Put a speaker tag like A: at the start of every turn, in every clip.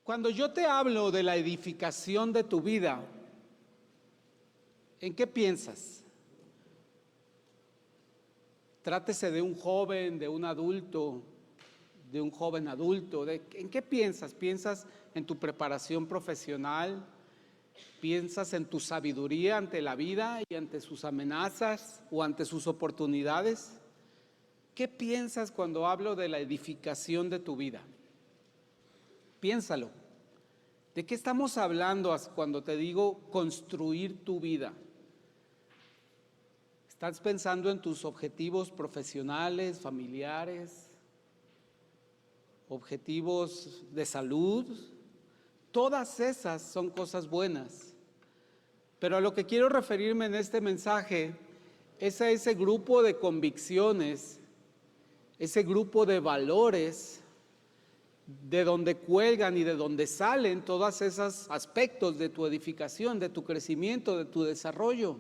A: Cuando yo te hablo de la edificación de tu vida, ¿en qué piensas? Trátese de un joven, de un adulto, de un joven adulto. ¿En qué piensas? ¿Piensas en tu preparación profesional? ¿Piensas en tu sabiduría ante la vida y ante sus amenazas o ante sus oportunidades? ¿Qué piensas cuando hablo de la edificación de tu vida? Piénsalo. ¿De qué estamos hablando cuando te digo construir tu vida? ¿Estás pensando en tus objetivos profesionales, familiares, objetivos de salud? Todas esas son cosas buenas. Pero a lo que quiero referirme en este mensaje es a ese grupo de convicciones, ese grupo de valores de donde cuelgan y de donde salen todos esos aspectos de tu edificación, de tu crecimiento, de tu desarrollo.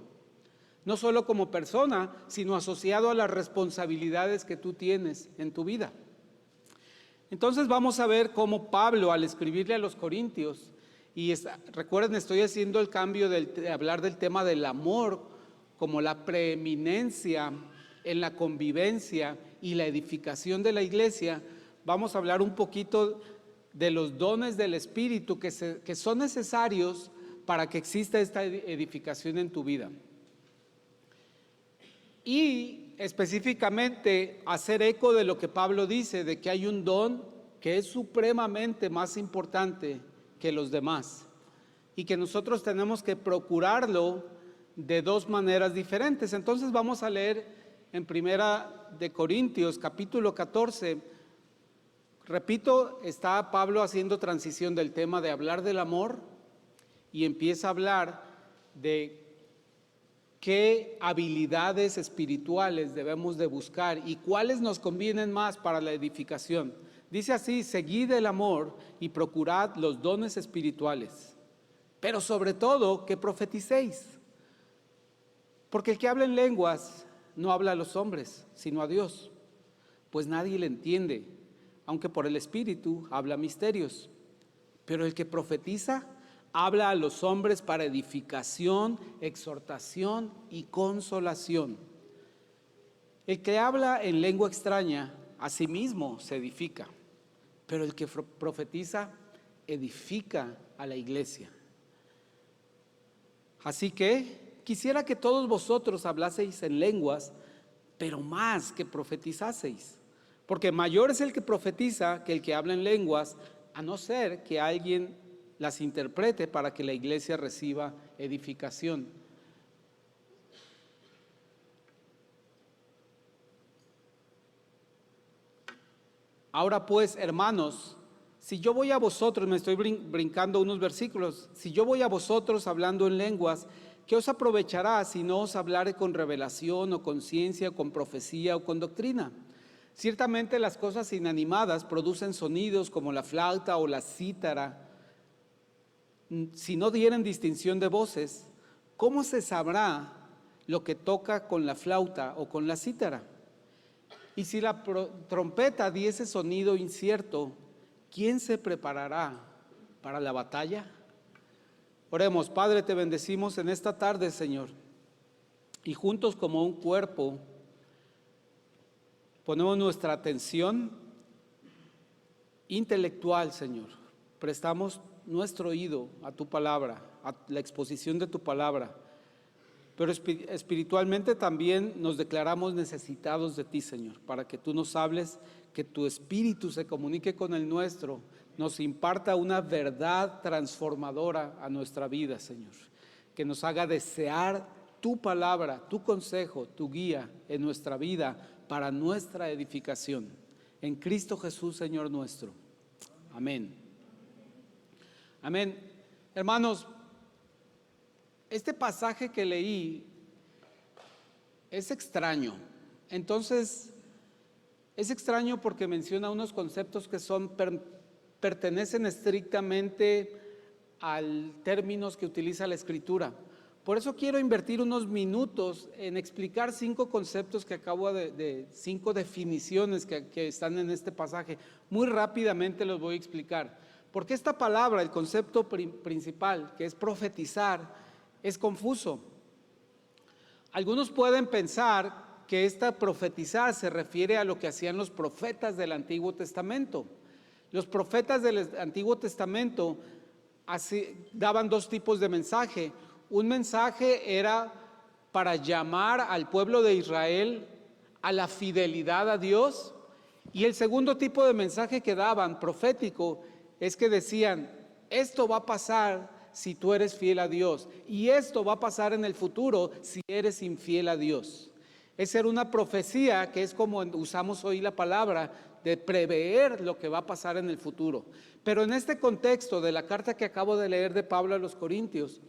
A: No solo como persona, sino asociado a las responsabilidades que tú tienes en tu vida. Entonces vamos a ver cómo Pablo, al escribirle a los Corintios, recuerden, estoy haciendo el cambio de hablar del tema del amor como la preeminencia en la convivencia y la edificación de la iglesia. Vamos a hablar un poquito de los dones del Espíritu que son necesarios para que exista esta edificación en tu vida. Y específicamente hacer eco de lo que Pablo dice, de que hay un don que es supremamente más importante que los demás y que nosotros tenemos que procurarlo de dos maneras diferentes. Entonces vamos a leer en Primera de Corintios, capítulo 14. Repito, está Pablo haciendo transición del tema de hablar del amor y empieza a hablar de qué habilidades espirituales debemos de buscar y cuáles nos convienen más para la edificación. Dice así: seguid el amor y procurad los dones espirituales, pero sobre todo que profeticéis, porque el que habla en lenguas no habla a los hombres, sino a Dios, pues nadie le entiende, aunque por el Espíritu habla misterios. Pero el que profetiza habla a los hombres para edificación, exhortación y consolación. El que habla en lengua extraña a sí mismo se edifica, pero el que profetiza edifica a la iglesia. Así que quisiera que todos vosotros hablaseis en lenguas, pero más que profetizaseis, porque mayor es el que profetiza que el que habla en lenguas, a no ser que alguien las interprete para que la iglesia reciba edificación. Ahora pues, hermanos, si yo voy a vosotros, me estoy brincando unos versículos, si yo voy a vosotros hablando en lenguas, ¿qué os aprovechará si no os hablare con revelación o con ciencia, o con profecía o con doctrina? Ciertamente las cosas inanimadas producen sonidos como la flauta o la cítara. Si no dieren distinción de voces, ¿cómo se sabrá lo que toca con la flauta o con la cítara? Y si la trompeta diese sonido incierto, ¿quién se preparará para la batalla? Oremos. Padre, te bendecimos en esta tarde, Señor, y juntos como un cuerpo ponemos nuestra atención intelectual, Señor. Prestamos nuestro oído a tu palabra, a la exposición de tu palabra, pero espiritualmente también nos declaramos necesitados de ti, Señor, para que tú nos hables, que tu espíritu se comunique con el nuestro, nos imparta una verdad transformadora a nuestra vida, Señor, que nos haga desear tu palabra, tu consejo, tu guía en nuestra vida para nuestra edificación. En Cristo Jesús, Señor nuestro. Amén. Amén. Hermanos, este pasaje que leí es extraño. Entonces, es extraño porque menciona unos conceptos que pertenecen estrictamente al términos que utiliza la Escritura. Por eso quiero invertir unos minutos en explicar 5 conceptos que acabo 5 definiciones que están en este pasaje. Muy rápidamente los voy a explicar, Porque esta palabra, el concepto principal, que es profetizar, es confuso. Algunos pueden pensar que esta profetizar se refiere a lo que hacían los profetas del Antiguo Testamento. Los profetas del Antiguo Testamento daban dos tipos de mensaje. Un mensaje era para llamar al pueblo de Israel a la fidelidad a Dios, y el segundo tipo de mensaje que daban, profético, es que decían: esto va a pasar si tú eres fiel a Dios, y esto va a pasar en el futuro si eres infiel a Dios. Esa era una profecía, que es como usamos hoy la palabra, de prever lo que va a pasar en el futuro. Pero en este contexto de la carta que acabo de leer de Pablo a los Corintios,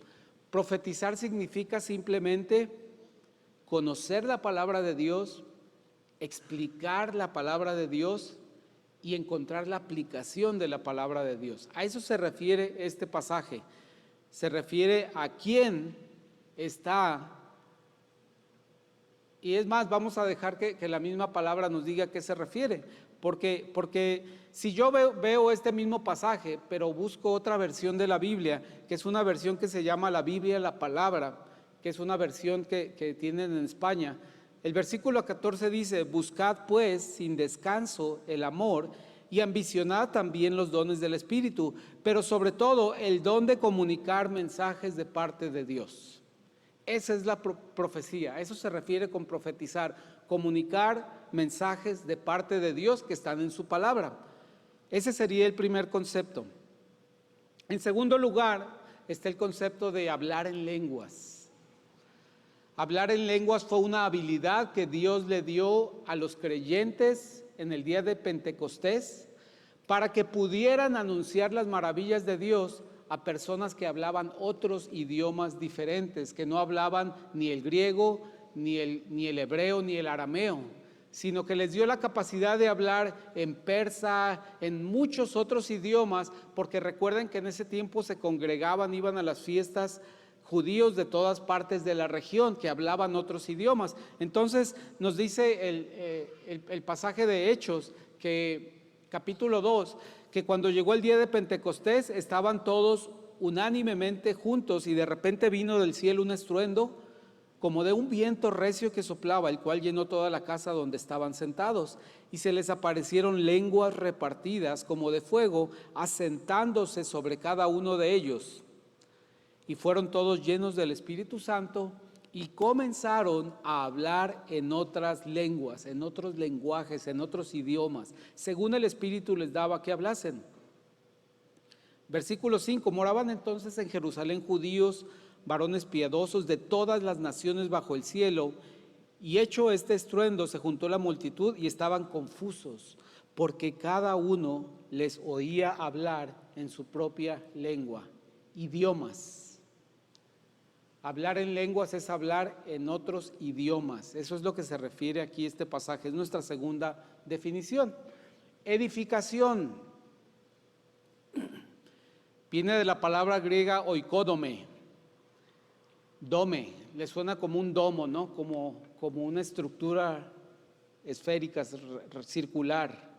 A: profetizar significa simplemente conocer la palabra de Dios, explicar la palabra de Dios y encontrar la aplicación de la palabra de Dios. A eso se refiere este pasaje. Se refiere a quién está. Y es más, vamos a dejar que la misma palabra nos diga a qué se refiere. Porque si yo veo este mismo pasaje, pero busco otra versión de la Biblia, que es una versión que se llama la Biblia la Palabra, que es una versión que tienen en España. El versículo 14 dice: buscad pues sin descanso el amor y ambicionad también los dones del Espíritu, pero sobre todo el don de comunicar mensajes de parte de Dios. Esa es la profecía, a eso se refiere con profetizar, comunicar mensajes de parte de Dios que están en su palabra. Ese sería el primer concepto. En segundo lugar está el concepto de hablar en lenguas. Hablar en lenguas fue una habilidad que Dios le dio a los creyentes en el día de Pentecostés para que pudieran anunciar las maravillas de Dios a personas que hablaban otros idiomas diferentes, que no hablaban ni el griego, ni el hebreo, ni el arameo, sino que les dio la capacidad de hablar en persa, en muchos otros idiomas, porque recuerden que en ese tiempo se congregaban, iban a las fiestas judíos de todas partes de la región que hablaban otros idiomas. Entonces nos dice el pasaje de Hechos, que capítulo 2, que cuando llegó el día de Pentecostés estaban todos unánimemente juntos, y de repente vino del cielo un estruendo como de un viento recio que soplaba, el cual llenó toda la casa donde estaban sentados, y se les aparecieron lenguas repartidas como de fuego, asentándose sobre cada uno de ellos, y fueron todos llenos del Espíritu Santo y comenzaron a hablar en otras lenguas, en otros lenguajes, en otros idiomas, según el Espíritu les daba que hablasen. Versículo 5, moraban entonces en Jerusalén judíos, varones piadosos de todas las naciones bajo el cielo, y hecho este estruendo se juntó la multitud y estaban confusos, porque cada uno les oía hablar en su propia lengua. Idiomas. Hablar en lenguas es hablar en otros idiomas. Eso es lo que se refiere aquí este pasaje. Es nuestra segunda definición. Edificación. Viene de la palabra griega oikodome. Dome. Le suena como un domo, ¿no? Como una estructura esférica, circular.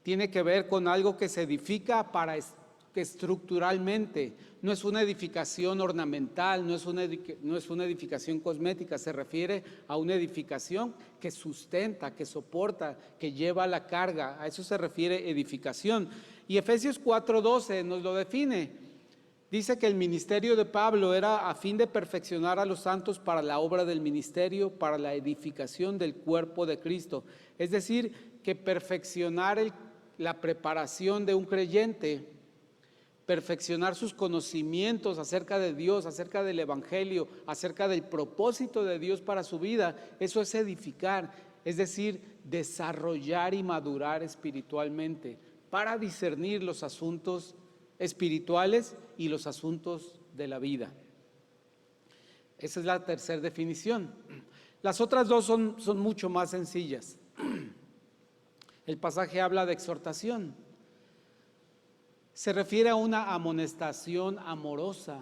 A: Tiene que ver con algo que se edifica que estructuralmente, no es una edificación ornamental, no es una edificación cosmética, se refiere a una edificación que sustenta, que soporta, que lleva la carga. A eso se refiere edificación. Y Efesios 4:12 nos lo define. Dice que el ministerio de Pablo era a fin de perfeccionar a los santos para la obra del ministerio, para la edificación del cuerpo de Cristo. Es decir, que perfeccionar la preparación de un creyente, perfeccionar sus conocimientos acerca de Dios, acerca del Evangelio, acerca del propósito de Dios para su vida, eso es edificar, es decir, desarrollar y madurar espiritualmente para discernir los asuntos espirituales y los asuntos de la vida. Esa es la tercera definición. Las otras dos son mucho más sencillas. El pasaje habla de exhortación. Se refiere a una amonestación amorosa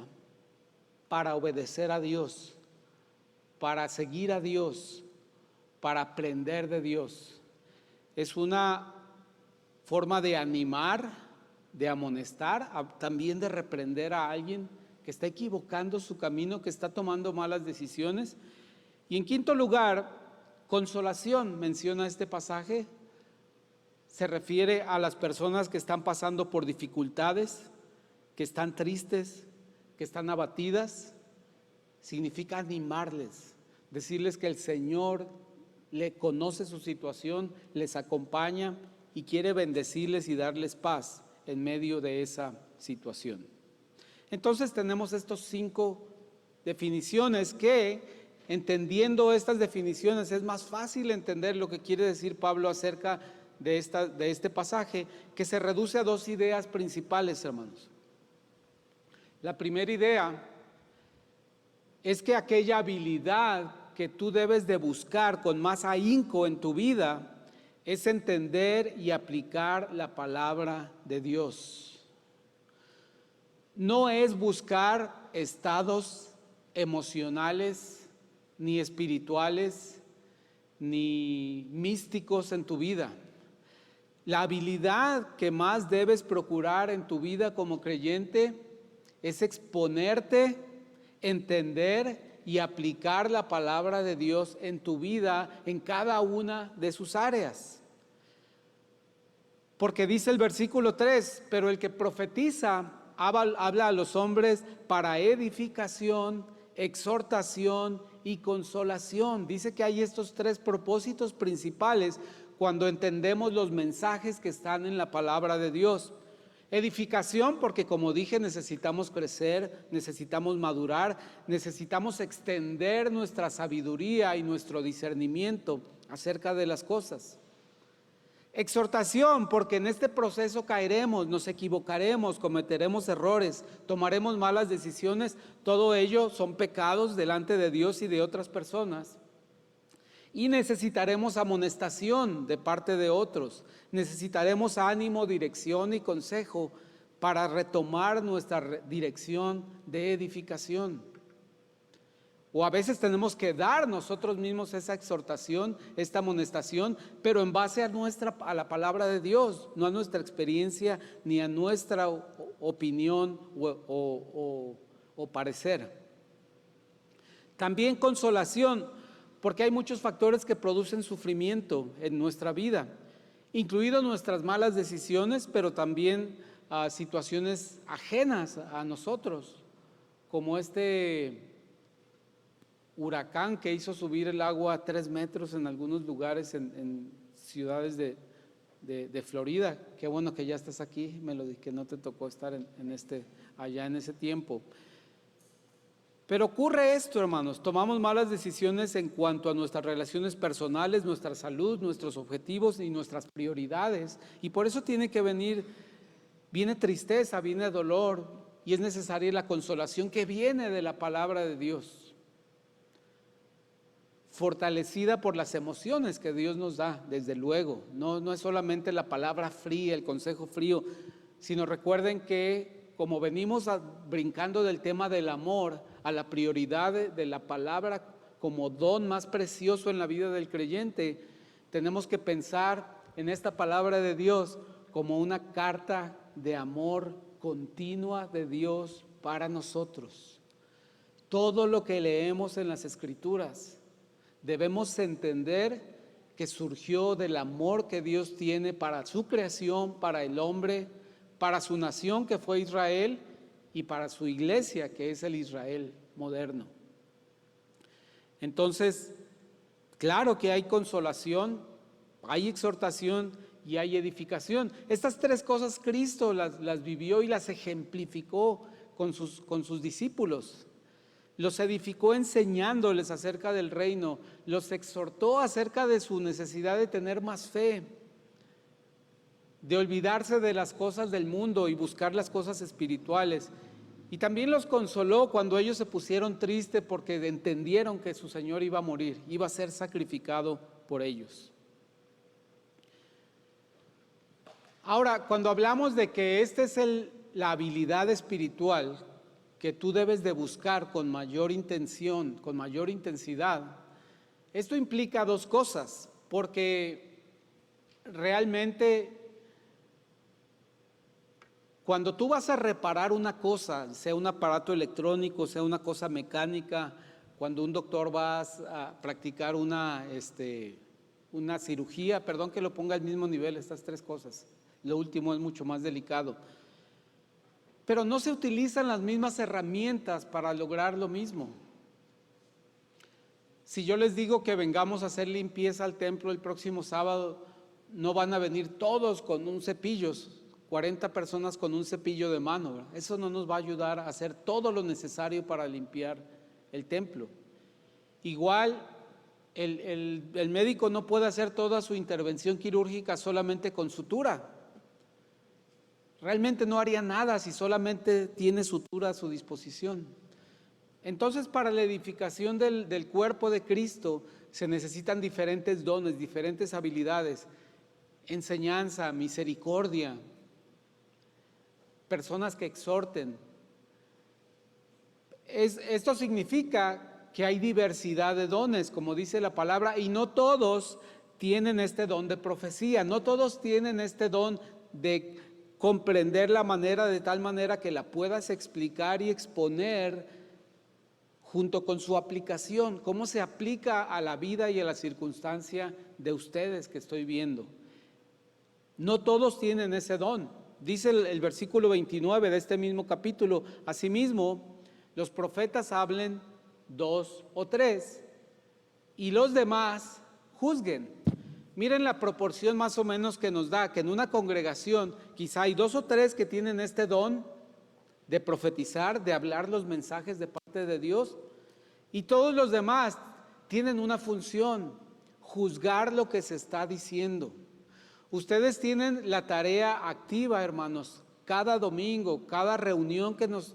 A: para obedecer a Dios, para seguir a Dios, para aprender de Dios. Es una forma de animar, de amonestar, también de reprender a alguien que está equivocando su camino, que está tomando malas decisiones. Y en quinto lugar, consolación, menciona este pasaje, se refiere a las personas que están pasando por dificultades, que están tristes, que están abatidas. Significa animarles, decirles que el Señor le conoce su situación, les acompaña y quiere bendecirles y darles paz en medio de esa situación. Entonces tenemos estos 5 definiciones que, entendiendo estas definiciones, es más fácil entender lo que quiere decir Pablo acerca de este pasaje, que se reduce a 2 ideas principales, hermanos. La primera idea es que aquella habilidad que tú debes de buscar con más ahínco en tu vida es entender y aplicar la palabra de Dios. No es buscar estados emocionales, ni espirituales, ni místicos en tu vida. La habilidad que más debes procurar en tu vida como creyente es exponerte, entender y aplicar la palabra de Dios en tu vida, en cada una de sus áreas. Porque dice el versículo 3, pero el que profetiza habla a los hombres para edificación, exhortación y consolación. Dice que hay estos 3 propósitos principales cuando entendemos los mensajes que están en la palabra de Dios. Edificación, porque como dije, necesitamos crecer, necesitamos madurar, necesitamos extender nuestra sabiduría y nuestro discernimiento acerca de las cosas. Exhortación, porque en este proceso caeremos, nos equivocaremos, cometeremos errores, tomaremos malas decisiones. Todo ello son pecados delante de Dios y de otras personas. Y necesitaremos amonestación de parte de otros. Necesitaremos ánimo, dirección y consejo para retomar nuestra dirección de edificación. O a veces tenemos que dar nosotros mismos esa exhortación, esta amonestación, pero en base a la palabra de Dios, no a nuestra experiencia ni a nuestra opinión o parecer. También consolación, porque hay muchos factores que producen sufrimiento en nuestra vida, incluidas nuestras malas decisiones, pero también situaciones ajenas a nosotros, como este huracán que hizo subir el agua a 3 metros en algunos lugares en ciudades de Florida. Qué bueno que ya estás aquí, Melody, que no te tocó estar allá en ese tiempo. Pero ocurre esto, hermanos, tomamos malas decisiones en cuanto a nuestras relaciones personales, nuestra salud, nuestros objetivos y nuestras prioridades, y por eso viene tristeza, viene dolor, y es necesaria la consolación que viene de la palabra de Dios, fortalecida por las emociones que Dios nos da, desde luego. No es solamente la palabra fría, el consejo frío, sino recuerden que como venimos brincando del tema del amor a la prioridad de la palabra como don más precioso en la vida del creyente, tenemos que pensar en esta palabra de Dios como una carta de amor continua de Dios para nosotros. Todo lo que leemos en las Escrituras debemos entender que surgió del amor que Dios tiene para su creación, para el hombre, para su nación que fue Israel y para su iglesia que es el Israel moderno. Entonces, claro que hay consolación, hay exhortación y hay edificación. Estas 3 cosas Cristo las vivió y las ejemplificó con sus discípulos. Los edificó enseñándoles acerca del reino, los exhortó acerca de su necesidad de tener más fe, de olvidarse de las cosas del mundo y buscar las cosas espirituales. Y también los consoló cuando ellos se pusieron tristes porque entendieron que su Señor iba a morir, iba a ser sacrificado por ellos. Ahora, cuando hablamos de que esta es la habilidad espiritual que tú debes de buscar con mayor intención, con mayor intensidad, esto implica 2 cosas, porque realmente Cuando tú vas a reparar una cosa, sea un aparato electrónico, sea una cosa mecánica, cuando un doctor va a practicar una cirugía, perdón que lo ponga al mismo nivel, estas tres cosas, lo último es mucho más delicado, pero no se utilizan las mismas herramientas para lograr lo mismo. Si yo les digo que vengamos a hacer limpieza al templo el próximo sábado, no van a venir todos con un cepillo, 40 personas con un cepillo de mano, ¿verdad? Eso no nos va a ayudar a hacer todo lo necesario para limpiar el templo. Igual, el médico no puede hacer toda su intervención quirúrgica solamente con sutura. Realmente no haría nada si solamente tiene sutura a su disposición. Entonces, para la edificación del cuerpo de Cristo se necesitan diferentes dones, diferentes habilidades, enseñanza, misericordia, personas que exhorten. Esto significa que hay diversidad de dones, como dice la palabra, y no todos tienen este don de profecía, no todos tienen este don de comprender la manera de tal manera que la puedas explicar y exponer junto con su aplicación, cómo se aplica a la vida y a la circunstancia de ustedes que estoy viendo. No todos tienen ese don. Dice el versículo 29 de este mismo capítulo: asimismo, los profetas hablen 2 o 3 y los demás juzguen. Miren la proporción más o menos que nos da, que en una congregación quizá hay 2 o 3 que tienen este don de profetizar, de hablar los mensajes de parte de Dios, y todos los demás tienen una función: juzgar lo que se está diciendo. Ustedes tienen la tarea activa, hermanos, cada domingo, cada reunión que nos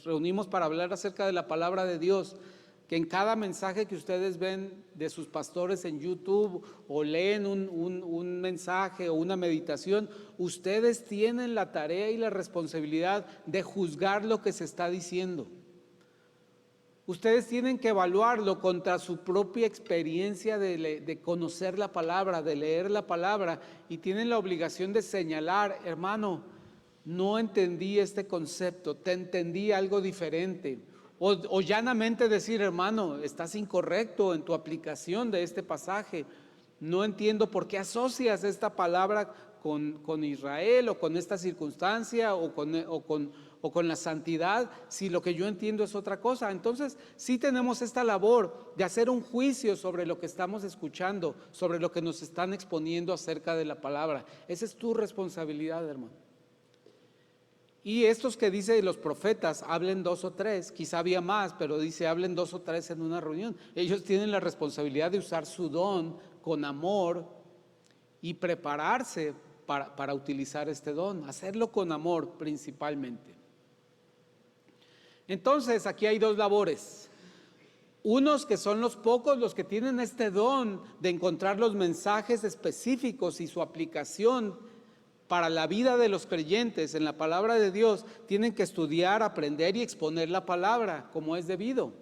A: reunimos para hablar acerca de la palabra de Dios, que en cada mensaje que ustedes ven de sus pastores en YouTube o leen un mensaje o una meditación, ustedes tienen la tarea y la responsabilidad de juzgar lo que se está diciendo. Ustedes tienen que evaluarlo contra su propia experiencia de conocer la palabra, de leer la palabra, y tienen la obligación de señalar: hermano, no entendí este concepto, te entendí algo diferente. O llanamente decir: hermano, estás incorrecto en tu aplicación de este pasaje, no entiendo por qué asocias esta palabra con Israel o con esta circunstancia o con la santidad, si lo que yo entiendo es otra cosa. Entonces sí tenemos esta labor de hacer un juicio sobre lo que estamos escuchando, sobre lo que nos están exponiendo acerca de la palabra. Esa es tu responsabilidad, hermano. Y estos que dice los profetas, hablen 2 o 3, quizá había más, pero dice hablen 2 o 3 en una reunión. Ellos tienen la responsabilidad de usar su don con amor y prepararse para utilizar este don, hacerlo con amor principalmente. Entonces aquí hay 2 labores: unos que son los pocos, los que tienen este don de encontrar los mensajes específicos y su aplicación para la vida de los creyentes en la palabra de Dios, tienen que estudiar, aprender y exponer la palabra como es debido.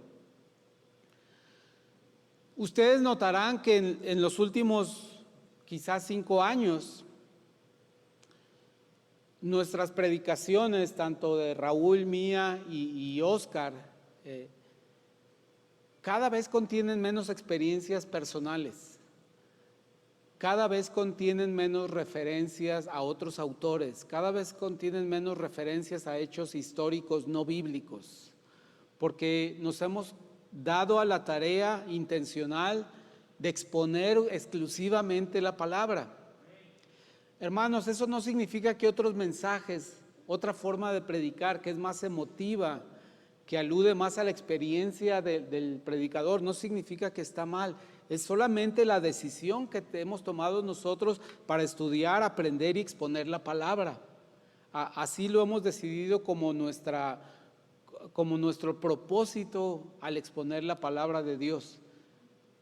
A: Ustedes notarán que en los últimos quizás 5 años, nuestras predicaciones, tanto de Raúl, mía y Oscar, cada vez contienen menos experiencias personales, cada vez contienen menos referencias a otros autores, cada vez contienen menos referencias a hechos históricos no bíblicos, porque nos hemos dado a la tarea intencional de exponer exclusivamente la palabra. Hermanos, eso no significa que otros mensajes, otra forma de predicar que es más emotiva, que alude más a la experiencia del predicador, no significa que está mal. Es solamente la decisión que hemos tomado nosotros para estudiar, aprender y exponer la palabra. Así lo hemos decidido como nuestro propósito al exponer la palabra de Dios.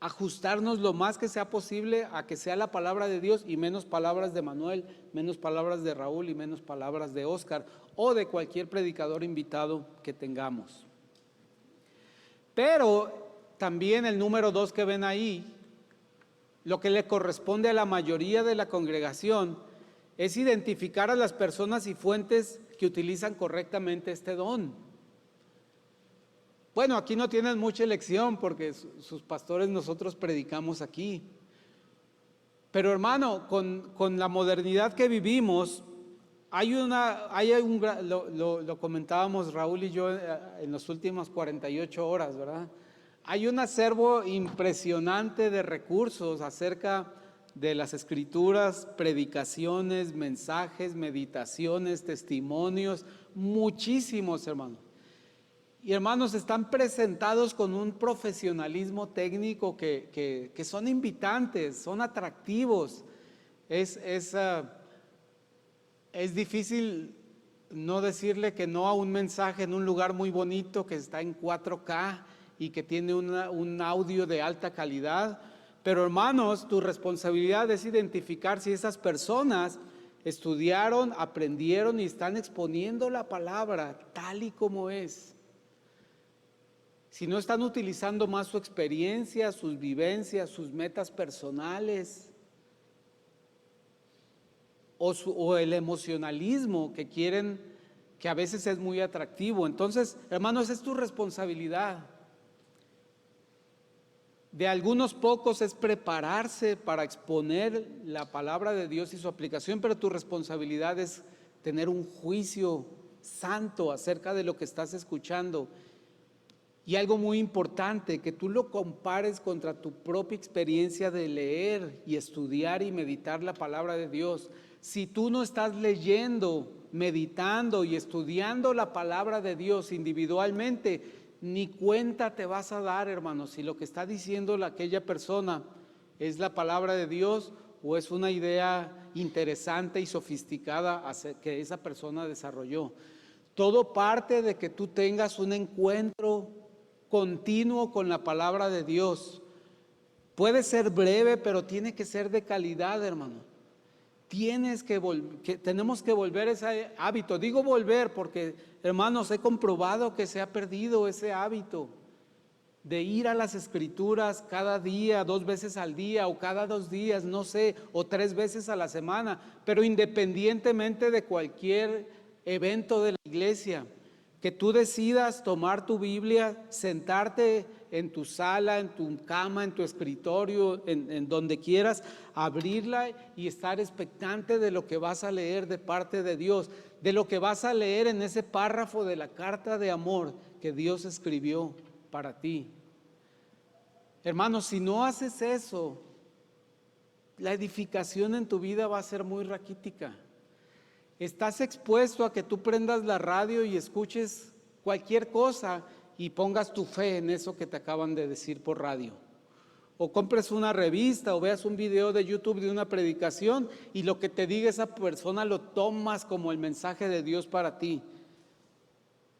A: Ajustarnos lo más que sea posible a que sea la palabra de Dios y menos palabras de Manuel, menos palabras de Raúl y menos palabras de Oscar o de cualquier predicador invitado que tengamos. Pero también el número 2 que ven ahí, lo que le corresponde a la mayoría de la congregación es identificar a las personas y fuentes que utilizan correctamente este don. Bueno, aquí no tienen mucha elección porque sus pastores nosotros predicamos aquí. Pero hermano, con la modernidad que vivimos, lo comentábamos Raúl y yo en las últimas 48 horas, ¿verdad? Hay un acervo impresionante de recursos acerca de las escrituras, predicaciones, mensajes, meditaciones, testimonios, muchísimos, hermanos. Y hermanos, están presentados con un profesionalismo técnico que son invitantes, son atractivos. Es difícil no decirle que no a un mensaje en un lugar muy bonito que está en 4K y que tiene un audio de alta calidad. Pero hermanos, tu responsabilidad es identificar si esas personas estudiaron, aprendieron y están exponiendo la palabra tal y como es. Si no están utilizando más su experiencia, sus vivencias, sus metas personales o el emocionalismo que quieren, que a veces es muy atractivo. Entonces, hermanos, es tu responsabilidad. De algunos pocos es prepararse para exponer la palabra de Dios y su aplicación, pero tu responsabilidad es tener un juicio santo acerca de lo que estás escuchando. Y algo muy importante, que tú lo compares contra tu propia experiencia de leer y estudiar y meditar la palabra de Dios. Si tú no estás leyendo, meditando y estudiando la palabra de Dios individualmente, ni cuenta te vas a dar, hermano, si lo que está diciendo aquella persona es la palabra de Dios o es una idea interesante y sofisticada que esa persona desarrolló. Todo parte de que tú tengas un encuentro continuo con la palabra de Dios. Puede ser breve, pero tiene que ser de calidad, hermano. Tenemos que volver ese hábito. Digo volver porque, hermanos, he comprobado que se ha perdido ese hábito de ir a las escrituras cada día, 2 veces al día o cada 2 días, no sé, o 3 veces a la semana, pero independientemente de cualquier evento de la iglesia, que tú decidas tomar tu Biblia, sentarte en tu sala, en tu cama, en tu escritorio, en donde quieras, abrirla y estar expectante de lo que vas a leer de parte de Dios, de lo que vas a leer en ese párrafo de la carta de amor que Dios escribió para ti. Hermanos, si no haces eso, la edificación en tu vida va a ser muy raquítica. Estás expuesto a que tú prendas la radio y escuches cualquier cosa y pongas tu fe en eso que te acaban de decir por radio. O compres una revista o veas un video de YouTube de una predicación y lo que te diga esa persona lo tomas como el mensaje de Dios para ti.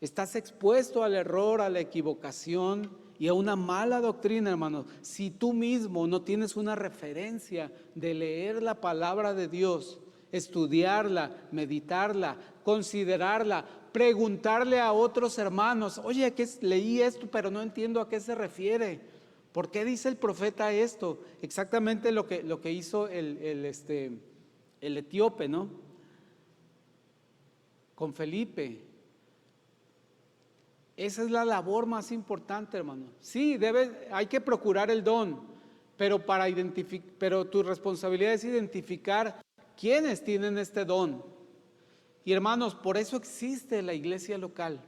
A: Estás expuesto al error, a la equivocación y a una mala doctrina, hermano. Si tú mismo no tienes una referencia de leer la palabra de Dios, estudiarla, meditarla, considerarla, preguntarle a otros hermanos, oye, leí esto, pero no entiendo a qué se refiere. ¿Por qué dice el profeta esto? Exactamente lo que hizo el etíope, ¿no? Con Felipe. Esa es la labor más importante, hermano. Sí, hay que procurar el don, pero tu responsabilidad es identificar quiénes tienen este don. Y hermanos, por eso existe la iglesia local,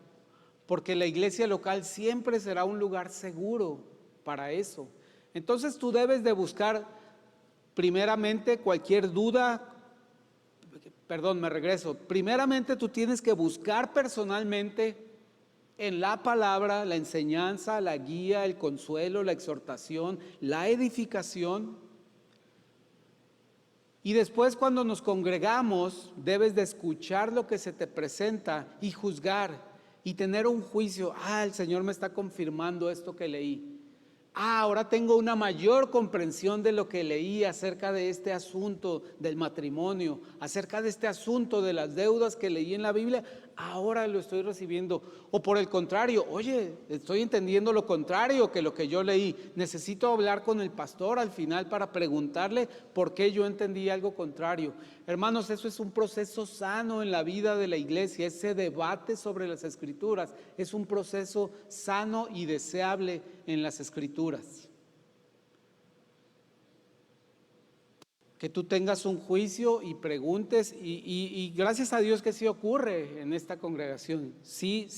A: porque la iglesia local siempre será un lugar seguro para eso. Entonces tú debes de buscar primeramente cualquier duda, primeramente tú tienes que buscar personalmente en la palabra, la enseñanza, la guía, el consuelo, la exhortación, la edificación. Y después cuando nos congregamos, debes de escuchar lo que se te presenta y juzgar y tener un juicio. El Señor me está confirmando esto que leí. Ahora tengo una mayor comprensión de lo que leí acerca de este asunto del matrimonio, acerca de este asunto de las deudas que leí en la Biblia. ahora lo estoy recibiendo. O por el contrario, oye, estoy entendiendo lo contrario que lo que yo leí. Necesito hablar con el pastor al final para preguntarle por qué yo entendí algo contrario. Hermanos, eso es un proceso sano en la vida de la iglesia. Ese debate sobre las Escrituras es un proceso sano y deseable en las Escrituras. Que tú tengas un juicio y preguntes, y gracias a Dios que sí ocurre en esta congregación. Sí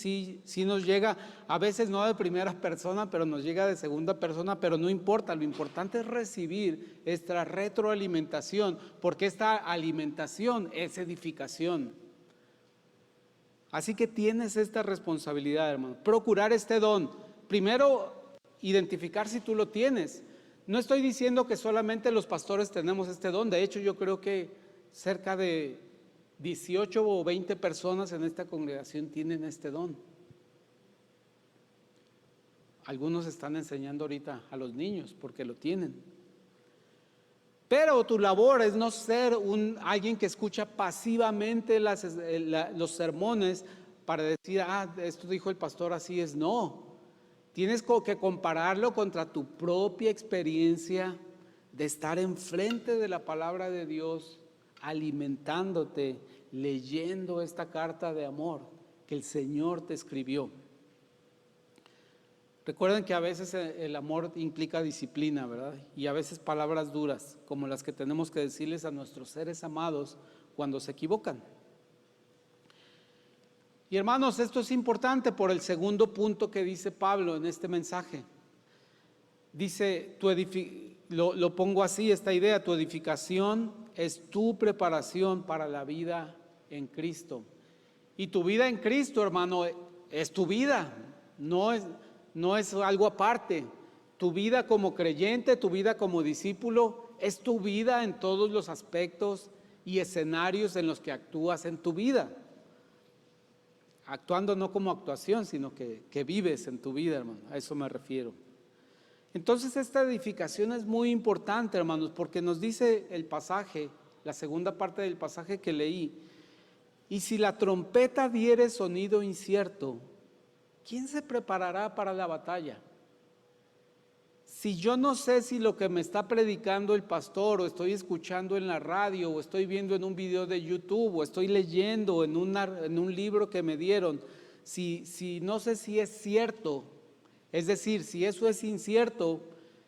A: nos llega, a veces no de primera persona, pero nos llega de segunda persona, pero no importa, lo importante es recibir esta retroalimentación, porque esta alimentación es edificación. Así que tienes esta responsabilidad, hermano, procurar este don. Primero, identificar si tú lo tienes. No estoy diciendo que solamente los pastores tenemos este don. De hecho, yo creo que cerca de 18 o 20 personas en esta congregación tienen este don. Algunos están enseñando ahorita a los niños porque lo tienen. Pero tu labor es no ser alguien que escucha pasivamente los sermones para decir, esto dijo el pastor, así es. No. Tienes que compararlo contra tu propia experiencia de estar enfrente de la palabra de Dios, alimentándote, leyendo esta carta de amor que el Señor te escribió. Recuerden que a veces el amor implica disciplina, ¿verdad? Y a veces palabras duras, como las que tenemos que decirles a nuestros seres amados cuando se equivocan. Y hermanos, esto es importante por el segundo punto que dice Pablo en este mensaje. Dice, lo pongo así, esta idea, tu edificación es tu preparación para la vida en Cristo. Y tu vida en Cristo, hermano, es tu vida, no es algo aparte. Tu vida como creyente, tu vida como discípulo, es tu vida en todos los aspectos y escenarios en los que actúas en tu vida. Actuando no como actuación, sino que vives en tu vida, hermano. A eso me refiero. Entonces esta edificación es muy importante, hermanos, porque nos dice el pasaje, la segunda parte del pasaje que leí, y si la trompeta diere sonido incierto, ¿quién se preparará para la batalla? Si yo no sé si lo que me está predicando el pastor, o estoy escuchando en la radio, o estoy viendo en un video de YouTube, o estoy leyendo en un libro que me dieron, si no sé si es cierto, es decir, si eso es incierto,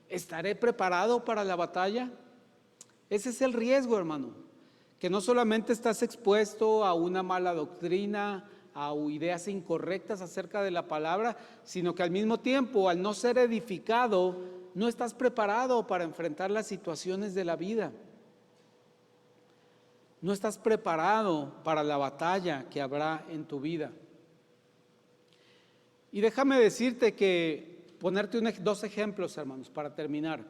A: ¿estaré preparado para la batalla? Ese es el riesgo, hermano, que no solamente estás expuesto a una mala doctrina, a ideas incorrectas acerca de la palabra, sino que al mismo tiempo, al no ser edificado, no estás preparado para enfrentar las situaciones de la vida. No estás preparado para la batalla que habrá en tu vida. Y déjame decirte ponerte dos ejemplos, hermanos, para terminar.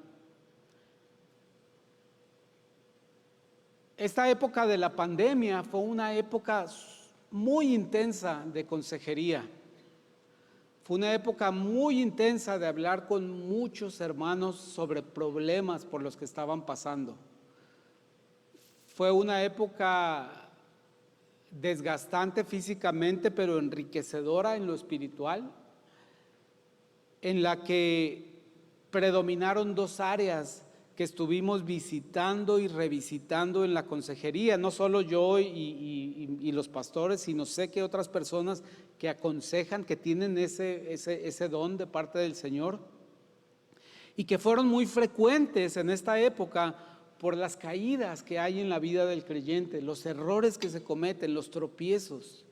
A: Esta época de la pandemia fue una época muy intensa de consejería. Fue una época muy intensa de hablar con muchos hermanos sobre problemas por los que estaban pasando. Fue una época desgastante físicamente, pero enriquecedora en lo espiritual, en la que predominaron dos áreas que estuvimos visitando y revisitando en la consejería, no solo yo y los pastores, sino sé que otras personas que aconsejan, que tienen ese don de parte del Señor, y que fueron muy frecuentes en esta época por las caídas que hay en la vida del creyente, los errores que se cometen, los tropiezos.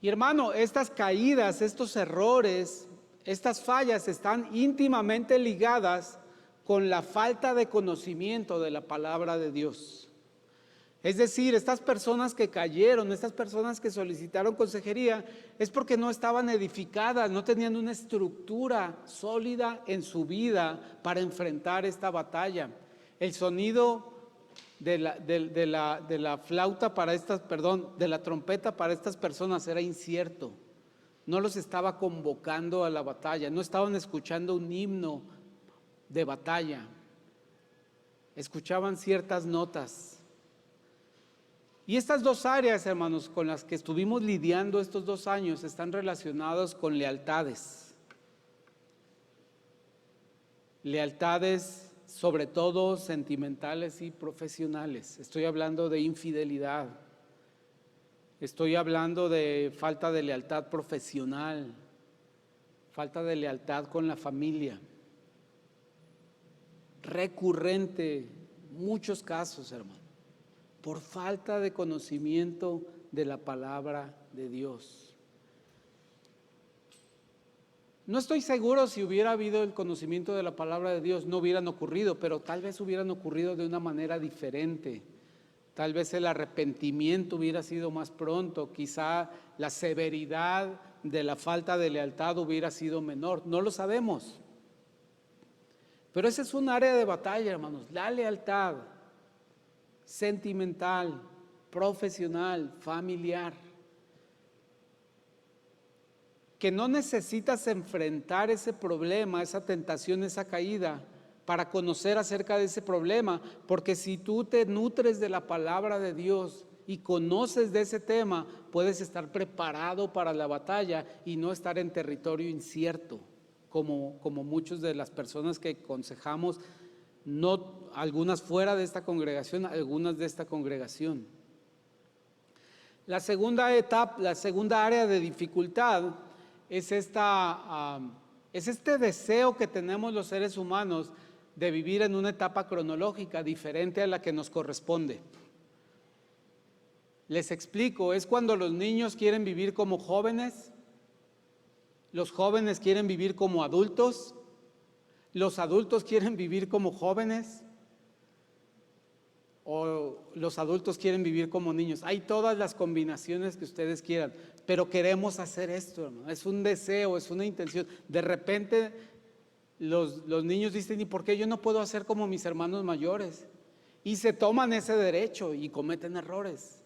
A: Y hermano, estas caídas, estos errores, estas fallas están íntimamente ligadas con la falta de conocimiento de la palabra de Dios. Es decir, estas personas que cayeron, estas personas que solicitaron consejería, es porque no estaban edificadas, no tenían una estructura sólida en su vida para enfrentar esta batalla. El sonido de la flauta para de la trompeta para estas personas era incierto. No los estaba convocando a la batalla, no estaban escuchando un himno de batalla, escuchaban ciertas notas. Y estas dos áreas, hermanos, con las que estuvimos lidiando estos 2 años, están relacionadas con lealtades. Lealtades, sobre todo sentimentales y profesionales. Estoy hablando de infidelidad. Estoy hablando de falta de lealtad profesional, falta de lealtad con la familia. Recurrente, muchos casos, hermano, por falta de conocimiento de la palabra de Dios. No estoy seguro si hubiera habido el conocimiento de la palabra de Dios, no hubieran ocurrido, pero tal vez hubieran ocurrido de una manera diferente. Tal vez el arrepentimiento hubiera sido más pronto, quizá la severidad de la falta de lealtad hubiera sido menor, no lo sabemos. Pero ese es un área de batalla, hermanos, la lealtad sentimental, profesional, familiar. Que no necesitas enfrentar ese problema, esa tentación, esa caída, para conocer acerca de ese problema, porque si tú te nutres de la palabra de Dios y conoces de ese tema, puedes estar preparado para la batalla y no estar en territorio incierto, como muchas de las personas que aconsejamos, no, algunas fuera de esta congregación, algunas de esta congregación. La segunda etapa, la segunda área de dificultad es este deseo que tenemos los seres humanos de vivir en una etapa cronológica diferente a la que nos corresponde. Les explico, es cuando los niños quieren vivir como jóvenes, los jóvenes quieren vivir como adultos, los adultos quieren vivir como jóvenes, o los adultos quieren vivir como niños. Hay todas las combinaciones que ustedes quieran, pero queremos hacer esto, hermano. Es un deseo, es una intención. De repente los niños dicen, ¿y por qué yo no puedo hacer como mis hermanos mayores? Y se toman ese derecho y cometen errores.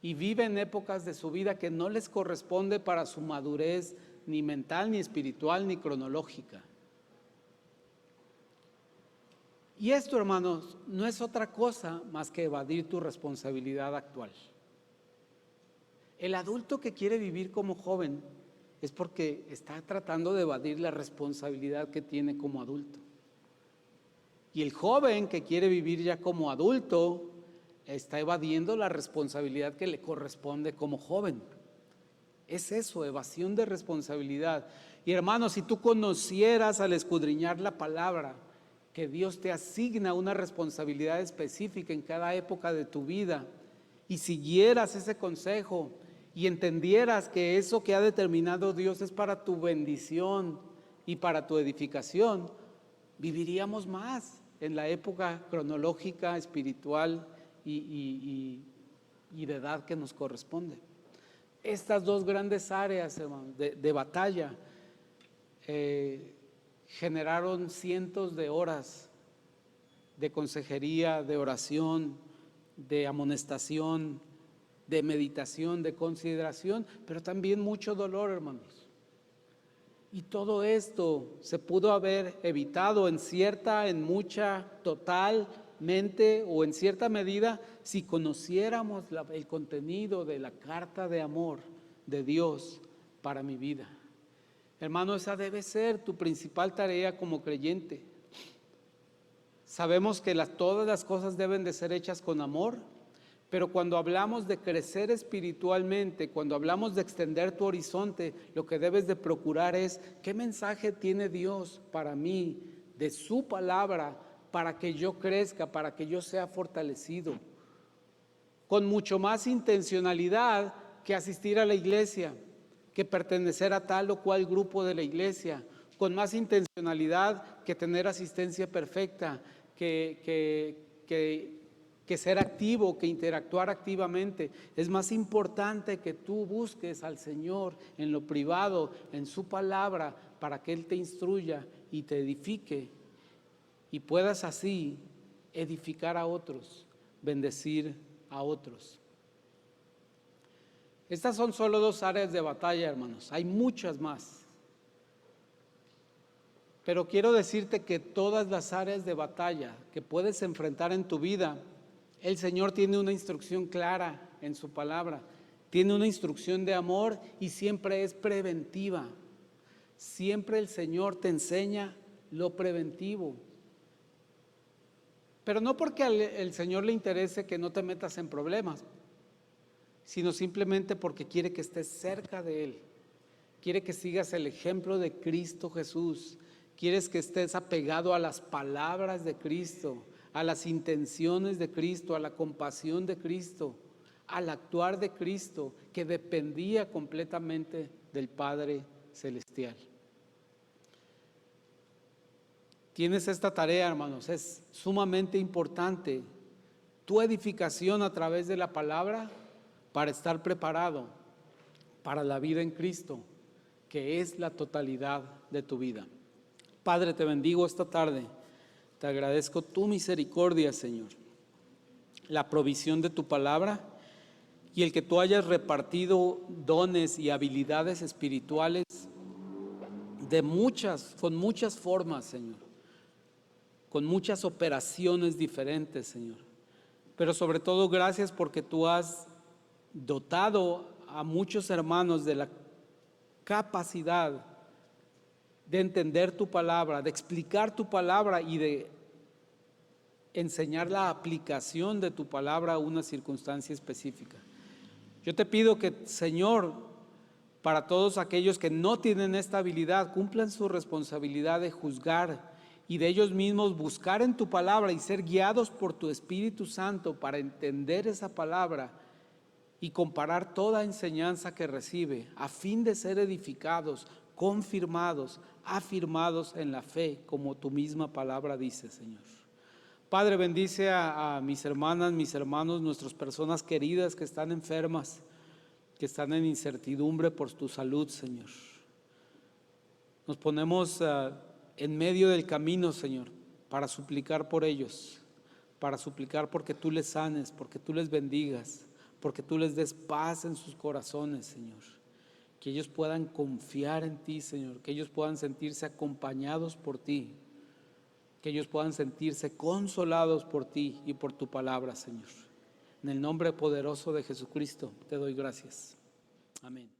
A: Y viven épocas de su vida que no les corresponde para su madurez, ni mental, ni espiritual, ni cronológica. Y esto, hermanos, no es otra cosa más que evadir tu responsabilidad actual. El adulto que quiere vivir como joven es porque está tratando de evadir la responsabilidad que tiene como adulto. Y el joven que quiere vivir ya como adulto está evadiendo la responsabilidad que le corresponde como joven. Es eso, evasión de responsabilidad. Y hermanos, si tú conocieras al escudriñar la palabra, que Dios te asigna una responsabilidad específica en cada época de tu vida, y siguieras ese consejo y entendieras que eso que ha determinado Dios es para tu bendición y para tu edificación, viviríamos más en la época cronológica, espiritual y de edad que nos corresponde. Estas dos grandes áreas, hermano, de batalla generaron cientos de horas de consejería, de oración, de amonestación, de meditación, de consideración, pero también mucho dolor, hermanos. Y todo esto se pudo haber evitado en mucha, totalmente o en cierta medida si conociéramos el contenido de la carta de amor de Dios para mi vida. Hermano, esa debe ser tu principal tarea como creyente. Sabemos que todas las cosas deben de ser hechas con amor, pero cuando hablamos de crecer espiritualmente, cuando hablamos de extender tu horizonte, lo que debes de procurar es qué mensaje tiene Dios para mí, de su palabra, para que yo crezca, para que yo sea fortalecido, con mucho más intencionalidad que asistir a la iglesia, que pertenecer a tal o cual grupo de la iglesia, con más intencionalidad que tener asistencia perfecta, que ser activo, que interactuar activamente. Es más importante que tú busques al Señor en lo privado, en su palabra, para que Él te instruya y te edifique y puedas así edificar a otros, bendecir a otros. Estas son solo 2 áreas de batalla, hermanos. Hay muchas más. Pero quiero decirte que todas las áreas de batalla que puedes enfrentar en tu vida, el Señor tiene una instrucción clara en su palabra. Tiene una instrucción de amor y siempre es preventiva. Siempre el Señor te enseña lo preventivo. Pero no porque al Señor le interese que no te metas en problemas, sino simplemente porque quiere que estés cerca de Él. Quiere que sigas el ejemplo de Cristo Jesús. Quieres que estés apegado a las palabras de Cristo, a las intenciones de Cristo, a la compasión de Cristo, al actuar de Cristo, que dependía completamente del Padre Celestial. Tienes esta tarea, hermanos, es sumamente importante. Tu edificación a través de la palabra para estar preparado para la vida en Cristo, que es la totalidad de tu vida. Padre, te bendigo esta tarde. Te agradezco tu misericordia, Señor, la provisión de tu palabra y el que tú hayas repartido dones y habilidades espirituales con muchas formas, Señor, con muchas operaciones diferentes, Señor. Pero sobre todo, gracias porque tú has dotado a muchos hermanos de la capacidad de entender tu palabra, de explicar tu palabra y de enseñar la aplicación de tu palabra a una circunstancia específica. Yo te pido que, Señor, para todos aquellos que no tienen esta habilidad, cumplan su responsabilidad de juzgar y de ellos mismos buscar en tu palabra y ser guiados por tu Espíritu Santo para entender esa palabra y comparar toda enseñanza que recibe a fin de ser edificados, confirmados, afirmados en la fe, como tu misma palabra dice, Señor. Padre, bendice a mis hermanas, mis hermanos, nuestras personas queridas que están enfermas, que están en incertidumbre por tu salud, Señor. Nos ponemos en medio del camino, Señor, para suplicar por ellos, para suplicar porque tú les sanes, porque tú les bendigas, porque tú les des paz en sus corazones, Señor. Que ellos puedan confiar en ti, Señor, que ellos puedan sentirse acompañados por ti, que ellos puedan sentirse consolados por ti y por tu palabra, Señor. En el nombre poderoso de Jesucristo te doy gracias. Amén.